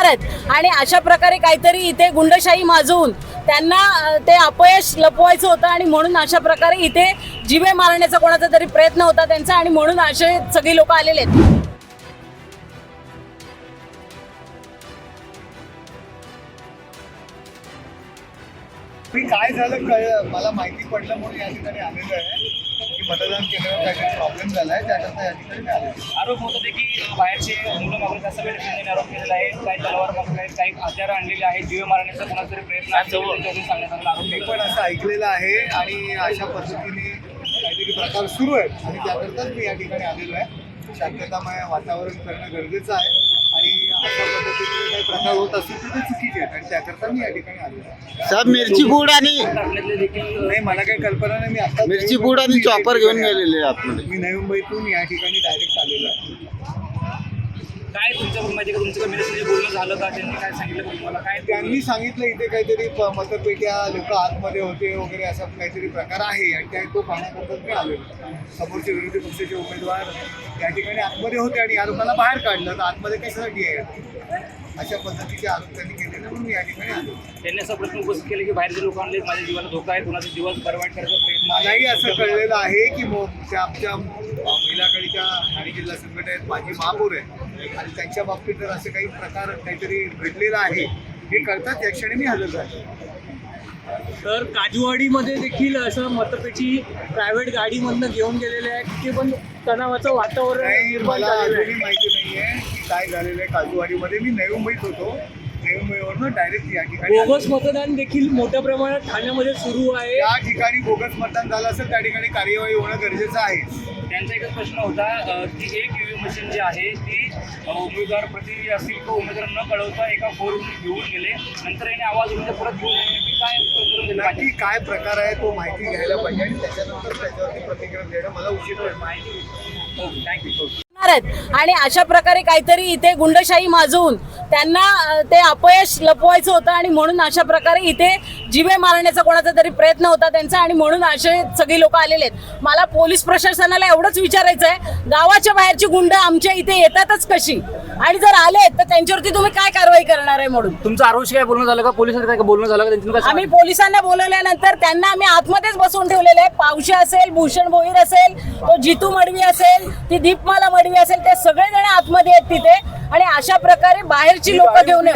आहेत आणि अशा प्रकारे काहीतरी इथे गुंडशाही माजवून त्यांना ते अपयश लपवायचं होतं आणि म्हणून अशा प्रकारे इथे जीवे मारण्याचा कोणाचा तरी प्रयत्न होता त्यांचा आणि म्हणून असे सगळी लोक आलेले आहेत. काय झालं मला माहिती पडलं म्हणून या ठिकाणी आलेलो आहे की मतदान केंद्रावर काहीतरी प्रॉब्लेम झालाय, त्याकरता या ठिकाणी आलेलो. आरोप होत होते की बाहेरचे मुलं मागून जास्त वेळ शिंदेने आरोप केलेला आहे, काही तलवार मागून आहेत, काही हत्यारं आणलेले आहेत, जीव मारण्याचा कोणाचा तरी प्रयत्न सांगण्याचा आरोप मी पण असं ऐकलेलं आहे आणि अशा पद्धतीने काहीतरी प्रकार सुरू आहेत आणि त्याकरताच मी या ठिकाणी आलेलो आहे. शांततामय वातावरण करणं गरजेचं आहे आणि अशा पद्धतीने काही प्रकार होत असतील तर ते चुकीचे आहेत आणि त्याकरता मी या ठिकाणी आलेलो आहे. साहेब मिरची पूड आणि नाही, मला काही कल्पना नाही. मी आता मिरची पूड आणि चॉपर घेऊन गेलेले आतमध्ये. मी नवी मुंबईतून या ठिकाणी डायरेक्ट आलेलो आहे. काय तुमच्याकडून माहिती का तुमचं कम्युनिटी बोलणं झालं का? त्यांनी काय सांगितलं तुम्हाला? काय त्यांनी सांगितलं इथे काहीतरी मतपेट्या लोक आतमध्ये होते वगैरे असा काहीतरी प्रकार आहे आणि त्या तो पाहण्याकरता मी आलेलो. समोरचे विरोधी पक्षाचे उमेदवार या ठिकाणी आतमध्ये होते आणि या लोकांना बाहेर काढलं तर आतमध्ये कशासाठी आहे अशा पद्धतीचे आरोप त्यांनी केलेले म्हणून मी या ठिकाणी आलो. त्यांनी असा प्रश्न उपस्थित केला की बाहेरच्या लोकांना माझ्या जीवाला धोका आहे, कोणाचा दिवस बरवाईट करायचा प्रयत्न आहे. मलाही असं कळलेलं आहे की आमच्या महिलाकडीच्या ठाणे जिल्हा संघटनेत माजी महापौर आहे आणि त्यांच्या बाबतीत जर असं काही प्रकार काहीतरी घडलेला आहे हे कळतात त्या क्षणी मी हजर झालो. तर काजूवाडीमध्ये देखील असं मतपेटी प्रायव्हेट गाडीमधनं घेऊन गेलेले आहे, तिथे पण तणावाचं वातावरण नाही, निर्माण मला झालेलं आहे. अजूनही माहिती नाही आहे की काय झालेलं आहे काजूवाडीमध्ये. मी नवी मुंबईत होतो, नवी मुंबईवरनं डायरेक्ट या ठिकाणी आलो. बोगस मतदान देखील मोठ्या प्रमाणात ठाण्यामध्ये सुरू आहे. या ठिकाणी बोगस मतदान झालं असेल त्या ठिकाणी कार्यवाही होणं गरजेचं आहे. त्यांचा एकच प्रश्न होता की एक ईव्हीएम मशीन जी आहे ती उमेदवार प्रति असतील किंवा उमेदवार न कळवता एका फोरवरून घेऊन गेले, नंतर याने आवाज उठून परत घेऊन गेले की काय करून दिलं पाहिजे? नक्की काय प्रकार आहे तो माहिती घ्यायला पाहिजे आणि त्याच्यानंतर त्याच्यावरती प्रतिक्रिया देणं मला उचित वाटतं. माहिती थँक्यू. आणि अशा प्रकारे काहीतरी इथे गुंडशाही माजवून त्यांना ते अपयश लपवायचं होतं आणि म्हणून अशा प्रकारे इथे जीवे मारण्याचा कोणाचा तरी प्रयत्न होता त्यांचा आणि म्हणून असे सगळी लोक आलेले आहेत. मला पोलीस प्रशासनाला एवढंच विचारायचं आहे, गावाच्या बाहेरची गुंड आमच्या इथे येतातच कशी आणि जर आले तर त्यांच्यावरती तुम्ही काय कारवाई करणार आहे म्हणून. तुमचं आरोपी काय बोलणं झालं का? पोलिसांचं काय बोलणं झालं का? त्यांच्याकडून काय आम्ही पोलिसांना बोलवल्यानंतर त्यांना आम्ही आतमध्येच बसवून ठेवलेले आहे. पावशी असेल, भूषण भोईर असेल, तो जितू मडवी असेल, ती दीपमाला मडवी असेल, ते सगळे जण आतमध्ये आहेत तिथे आणि अशा प्रकारे बाहेरची लोक घेऊन एक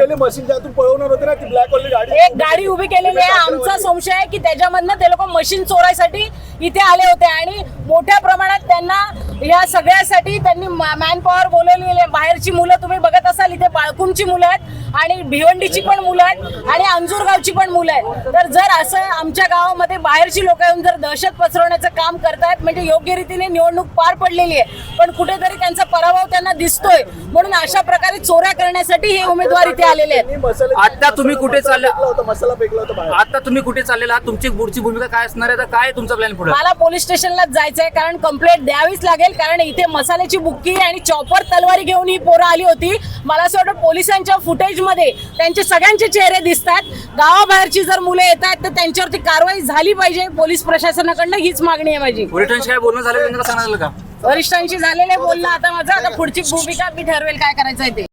गाडी उभी केलेली आहे. आमचा संशय आहे की त्याच्यामधनं ते लोक मशीन चोरायसाठी इथे आले होते आणि मोठ्या प्रमाणात त्यांना या सगळ्यासाठी त्यांनी मॅन पॉवर बोलवलेली आहे. बाहेरची मुलं तुम्ही बघत असाल, इथे बाळकुंची मुलं आहेत आणि भिवंडीची पण मुलं आहेत आणि अंजूरगावची पण मुलं आहेत. तर जर असं आमच्या गावामध्ये बाहेरची लोक येऊन जर दहशत पसरवण्याचं काम करतायत म्हणजे योग्य रीतीने निवडणूक पार पडलेली आहे, पण कुठेतरी त्यांचा पराभव त्यांना दिसतोय म्हणून अशा प्रकारे चोऱ्या करण्यासाठी हे उमेदवार इथे आलेले आहेत. आता तुम्ही कुठे चालले? आता तुम्ही कुठे चाललेला आहात? तुमची पुढची भूमिका काय असणार आहे? काय तुमचा प्लॅन पुढे? मला पोलीस स्टेशनलाच जायचंय कारण कंप्लेंट द्यावीच लागेल कारण इथे मसाल्याची बुक्की आणि चॉपर तलवारी घेऊन ही पोरं आली होती. मला असं वाटतं पोलिसांच्या फुटेजमध्ये त्यांचे सगळ्यांचे चेहरे दिसतात. गावाबाहेरची जर मुलं येत आहेत तर त्यांच्यावरती कारवाई झाली पाहिजे. पोलीस प्रशासनाकडनं हीच मागणी आहे माझी. वरिष्ठांशी काय बोलणं झालं? त्यांना सांगितलं का? वरिष्ठांशी झालेले बोलणं आता माझं आता पुढची भूमिका मी ठरवेल काय करायचं आहे ते.